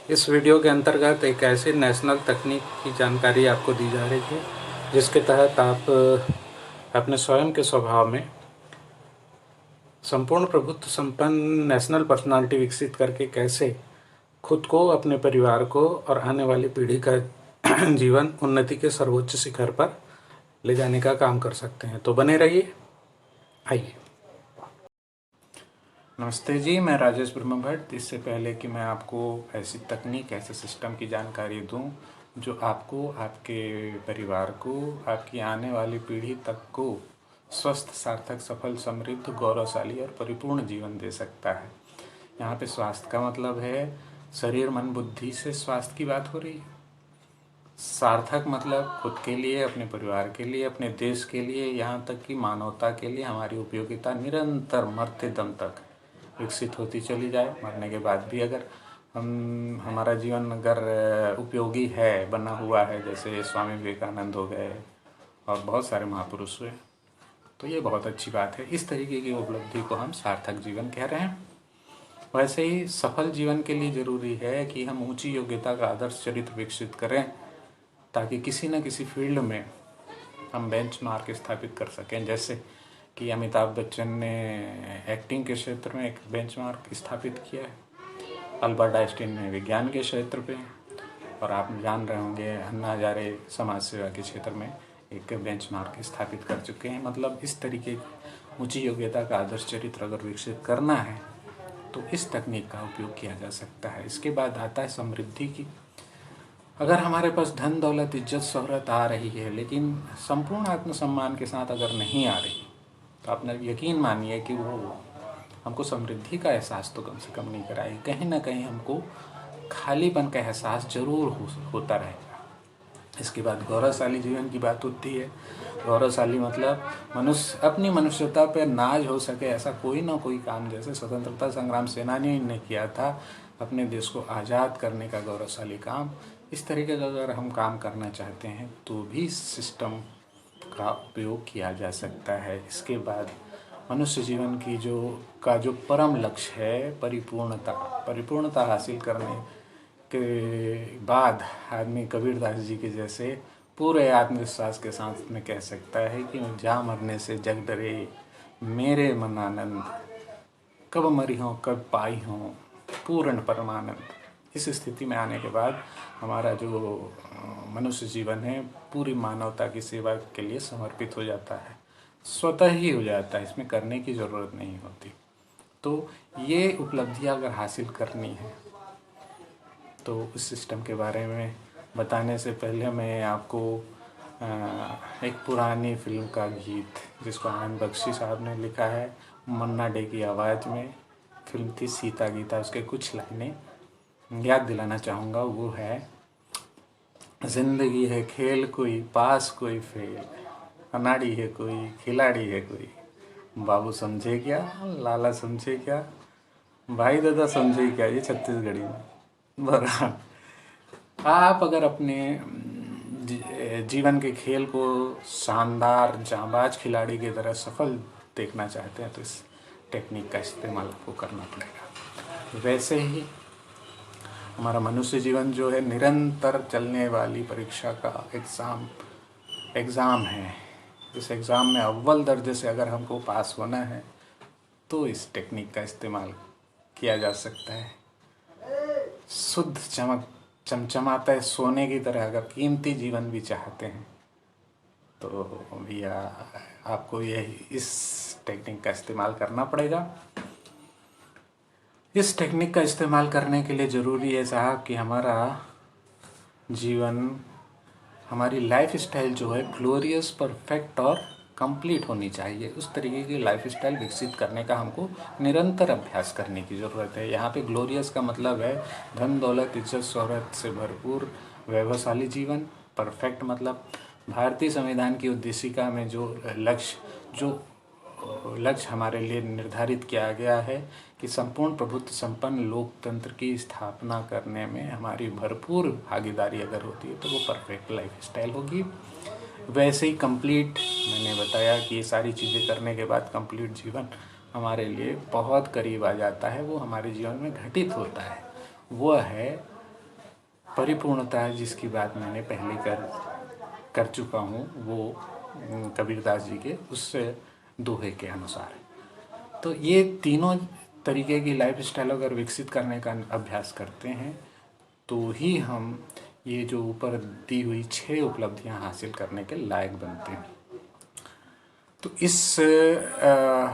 इस वीडियो के अंतर्गत एक ऐसे नेशनल तकनीक की जानकारी आपको दी जा रही है जिसके तहत आप अपने स्वयं के स्वभाव में संपूर्ण प्रभुत्व संपन्न नेशनल पर्सनालिटी विकसित करके कैसे खुद को, अपने परिवार को और आने वाली पीढ़ी का जीवन उन्नति के सर्वोच्च शिखर पर ले जाने का काम कर सकते हैं। तो बने रहिए। आइए। नमस्ते जी, मैं राजेश ब्रह्म भट्ट। इससे पहले कि मैं आपको ऐसी तकनीक, ऐसे सिस्टम की जानकारी दूं जो आपको, आपके परिवार को, आपकी आने वाली पीढ़ी तक को स्वस्थ, सार्थक, सफल, समृद्ध, गौरवशाली और परिपूर्ण जीवन दे सकता है। यहाँ पे स्वास्थ्य का मतलब है शरीर, मन, बुद्धि से स्वास्थ्य की बात हो रही है। सार्थक मतलब खुद के लिए, अपने परिवार के लिए, अपने देश के लिए, यहाँ तक कि मानवता के लिए हमारी उपयोगिता निरंतर मरते दम तक विकसित होती चली जाए। मरने के बाद भी अगर हमारा जीवन अगर उपयोगी है, बना हुआ है, जैसे स्वामी विवेकानंद हो गए और बहुत सारे महापुरुष हुए, तो ये बहुत अच्छी बात है। इस तरीके की उपलब्धि को हम सार्थक जीवन कह रहे हैं। वैसे ही सफल जीवन के लिए ज़रूरी है कि हम ऊंची योग्यता का आदर्श चरित्र विकसित करें, ताकि किसी न किसी फील्ड में हम बेंचमार्क स्थापित कर सकें। जैसे कि अमिताभ बच्चन ने एक्टिंग के क्षेत्र में एक बेंचमार्क स्थापित किया है, अल्बर्ट आइंस्टीन ने विज्ञान के क्षेत्र पे, और आप जान रहे होंगे अन्ना हजारे समाज सेवा के क्षेत्र में एक बेंचमार्क स्थापित कर चुके हैं। मतलब इस तरीके की ऊंची योग्यता का आदर्श चरित्र अगर विकसित करना है तो इस तकनीक का उपयोग किया जा सकता है। इसके बाद आता है समृद्धि की। अगर हमारे पास धन, दौलत, इज्जत, शोहरत आ रही है, लेकिन संपूर्ण आत्मसम्मान के साथ अगर नहीं आ रही, तो आप यकीन मानिए कि वो हमको समृद्धि का एहसास तो कम से कम नहीं कराएगी। कहीं ना कहीं हमको खालीपन का एहसास जरूर होता रहेगा। इसके बाद गौरवशाली जीवन की बात होती है। गौरवशाली मतलब मनुष्य अपनी मनुष्यता पर नाज हो सके ऐसा कोई ना कोई काम, जैसे स्वतंत्रता संग्राम सेनानियों ने किया था अपने देश को आज़ाद करने का गौरवशाली काम। इस तरीके का अगर हम काम करना चाहते हैं तो भी सिस्टम का उपयोग किया जा सकता है। इसके बाद मनुष्य जीवन की जो परम लक्ष्य है परिपूर्णता हासिल करने के बाद आदमी कबीरदास जी के जैसे पूरे आत्मविश्वास के साथ में कह सकता है कि जा मरने से जग डरे मेरे मन आनंद, कब मरी हों कब पाई हों पूर्ण परमानंद। इस स्थिति में आने के बाद हमारा जो मनुष्य जीवन है पूरी मानवता की सेवा के लिए समर्पित हो जाता है, स्वतः ही हो जाता है, इसमें करने की ज़रूरत नहीं होती। तो ये उपलब्धियां अगर हासिल करनी है तो उस सिस्टम के बारे में बताने से पहले मैं आपको एक पुरानी फिल्म का गीत, जिसको आनंद बख्शी साहब ने लिखा है मन्ना डे की आवाज़ में, फिल्म थी सीता गीता, उसके कुछ लाइनें याद दिलाना चाहूँगा। वो है, जिंदगी है खेल कोई पास कोई फेल, अनाड़ी है कोई खिलाड़ी है कोई, बाबू समझे क्या लाला समझे क्या, भाई दादा समझे क्या। ये छत्तीसगढ़ी में बरा। आप अगर अपने जीवन के खेल को शानदार जांबाज खिलाड़ी की तरह सफल देखना चाहते हैं तो इस टेक्निक का इस्तेमाल आपको करना पड़ेगा। वैसे ही हमारा मनुष्य जीवन जो है निरंतर चलने वाली परीक्षा का एग्ज़ाम है। इस एग्ज़ाम में अव्वल दर्जे से अगर हमको पास होना है तो इस टेक्निक का इस्तेमाल किया जा सकता है। शुद्ध चमचमाता है सोने की तरह अगर कीमती जीवन भी चाहते हैं तो भैया आपको यही इस टेक्निक का इस्तेमाल करना पड़ेगा। इस टेक्निक का इस्तेमाल करने के लिए ज़रूरी है साहब कि हमारा जीवन, हमारी लाइफ स्टाइल जो है ग्लोरियस, परफेक्ट और कंप्लीट होनी चाहिए। उस तरीके की लाइफ स्टाइल विकसित करने का हमको निरंतर अभ्यास करने की ज़रूरत है। यहाँ पे ग्लोरियस का मतलब है धन, दौलत, इज्जत, शोहरत से भरपूर वैभवशाली जीवन। परफेक्ट मतलब भारतीय संविधान की उद्देशिका में जो लक्ष्य हमारे लिए निर्धारित किया गया है कि संपूर्ण प्रभुत्व संपन्न लोकतंत्र की स्थापना करने में हमारी भरपूर भागीदारी अगर होती है तो वो परफेक्ट लाइफ स्टाइल होगी। वैसे ही कंप्लीट, मैंने बताया कि ये सारी चीज़ें करने के बाद कंप्लीट जीवन हमारे लिए बहुत करीब आ जाता है, वो हमारे जीवन में घटित होता है। वो है परिपूर्णता है जिसकी बात मैंने पहले कर चुका हूँ, वो कबीरदास जी के उस दोहे के अनुसार है। तो ये तीनों तरीके की लाइफ स्टाइल अगर विकसित करने का अभ्यास करते हैं तो ही हम ये जो ऊपर दी हुई 6 उपलब्धियां हासिल करने के लायक बनते हैं। तो इस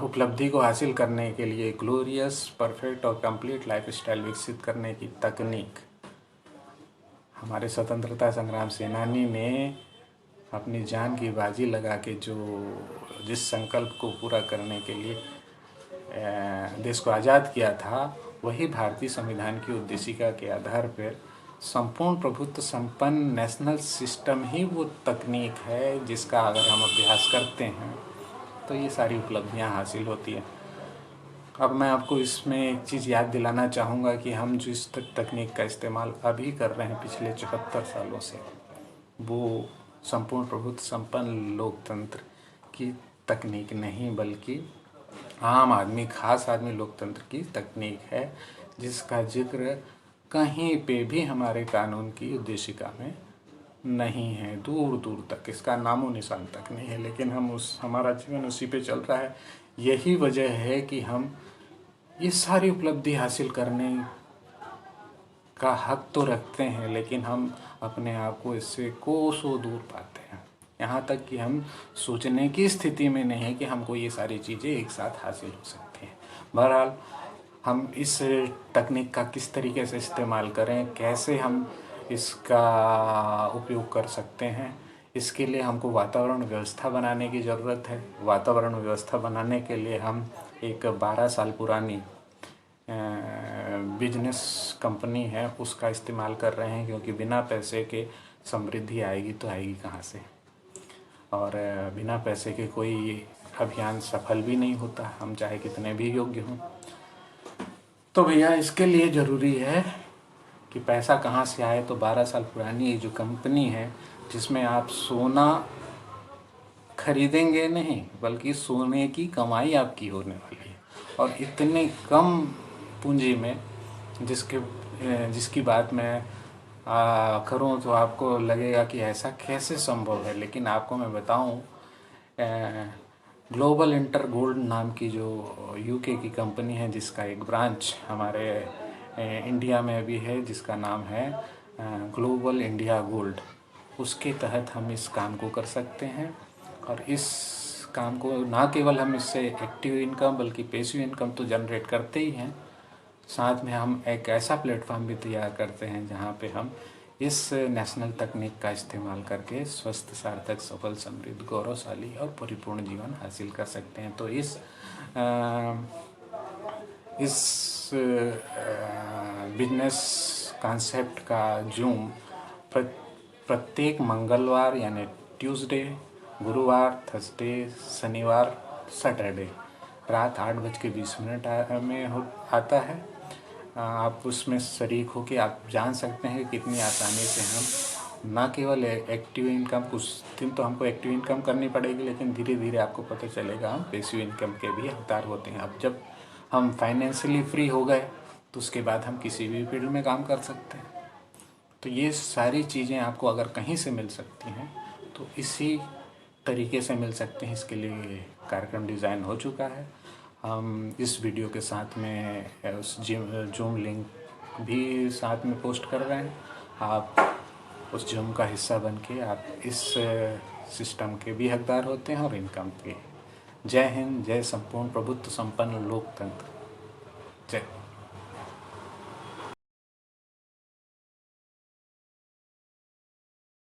उपलब्धि को हासिल करने के लिए ग्लोरियस, परफेक्ट और कंप्लीट लाइफ स्टाइल विकसित करने की तकनीक हमारे स्वतंत्रता संग्राम सेनानी ने अपनी जान की बाजी लगा के जिस संकल्प को पूरा करने के लिए देश को आज़ाद किया था, वही भारतीय संविधान की उद्देशिका के आधार पर संपूर्ण प्रभुत्व संपन्न नेशनल सिस्टम ही वो तकनीक है जिसका अगर हम अभ्यास करते हैं तो ये सारी उपलब्धियां हासिल होती हैं। अब मैं आपको इसमें एक चीज़ याद दिलाना चाहूँगा कि हम जिस तकनीक का इस्तेमाल अभी कर रहे हैं पिछले 74 सालों से, वो संपूर्ण प्रभुत्व संपन्न लोकतंत्र की तकनीक नहीं बल्कि आम आदमी, खास आदमी लोकतंत्र की तकनीक है, जिसका जिक्र कहीं पे भी हमारे कानून की उद्देशिका में नहीं है। दूर दूर तक इसका नामो निशान तक नहीं है, लेकिन हमारा जीवन उसी पे चल रहा है। यही वजह है कि हम ये सारी उपलब्धि हासिल करने का हक तो रखते हैं, लेकिन हम अपने आप को इससे कोसों दूर पाते हैं। यहाँ तक कि हम सोचने की स्थिति में नहीं है कि हमको ये सारी चीज़ें एक साथ हासिल हो सकती हैं। बहरहाल, हम इस तकनीक का किस तरीके से इस्तेमाल करें, कैसे हम इसका उपयोग कर सकते हैं, इसके लिए हमको वातावरण व्यवस्था बनाने की ज़रूरत है। वातावरण व्यवस्था बनाने के लिए हम एक 12 साल पुरानी बिजनेस कंपनी है उसका इस्तेमाल कर रहे हैं, क्योंकि बिना पैसे के समृद्धि आएगी तो आएगी कहाँ से, और बिना पैसे के कोई अभियान सफल भी नहीं होता, हम चाहे कितने भी योग्य हों। तो भैया इसके लिए ज़रूरी है कि पैसा कहाँ से आए। तो 12 साल पुरानी ये जो कंपनी है जिसमें आप सोना खरीदेंगे नहीं बल्कि सोने की कमाई आपकी होने वाली है, और इतने कम पूंजी में जिसकी बात मैं करूं तो आपको लगेगा कि ऐसा कैसे संभव है। लेकिन आपको मैं बताऊं, ग्लोबल इंटर गोल्ड नाम की जो यूके की कंपनी है, जिसका एक ब्रांच हमारे इंडिया में भी है, जिसका नाम है ग्लोबल इंडिया गोल्ड, उसके तहत हम इस काम को कर सकते हैं। और इस काम को ना केवल हम इससे एक्टिव इनकम बल्कि पैसिव इनकम तो जनरेट करते ही हैं, साथ में हम एक ऐसा प्लेटफॉर्म भी तैयार करते हैं जहां पे हम इस नेशनल तकनीक का इस्तेमाल करके स्वस्थ, सार्थक, सफल, समृद्ध, गौरवशाली और परिपूर्ण जीवन हासिल कर सकते हैं। तो इस बिजनेस कॉन्सेप्ट का जूम प्रत्येक मंगलवार यानी ट्यूसडे, गुरुवार, थर्सडे, शनिवार, सैटरडे रात 8:20 में आता है। आप उसमें शरीक होकर आप जान सकते हैं कि कितनी आसानी से हम ना केवल एक्टिव इनकम, कुछ दिन तो हमको एक्टिव इनकम करनी पड़ेगी, लेकिन धीरे धीरे आपको पता चलेगा हम पैसिव इनकम के भी हकदार होते हैं। अब जब हम फाइनेंशियली फ्री हो गए तो उसके बाद हम किसी भी फील्ड में काम कर सकते हैं। तो ये सारी चीज़ें आपको अगर कहीं से मिल सकती हैं तो इसी तरीके से मिल सकते हैं। इसके लिए कार्यक्रम डिज़ाइन हो चुका है। हम इस वीडियो के साथ में उस जूम लिंक भी साथ में पोस्ट कर रहे हैं। आप उस जूम का हिस्सा बन के आप इस सिस्टम के भी हकदार होते हैं और इनकम के। जय हिंद, जय संपूर्ण प्रभुत्व संपन्न लोकतंत्र, जय।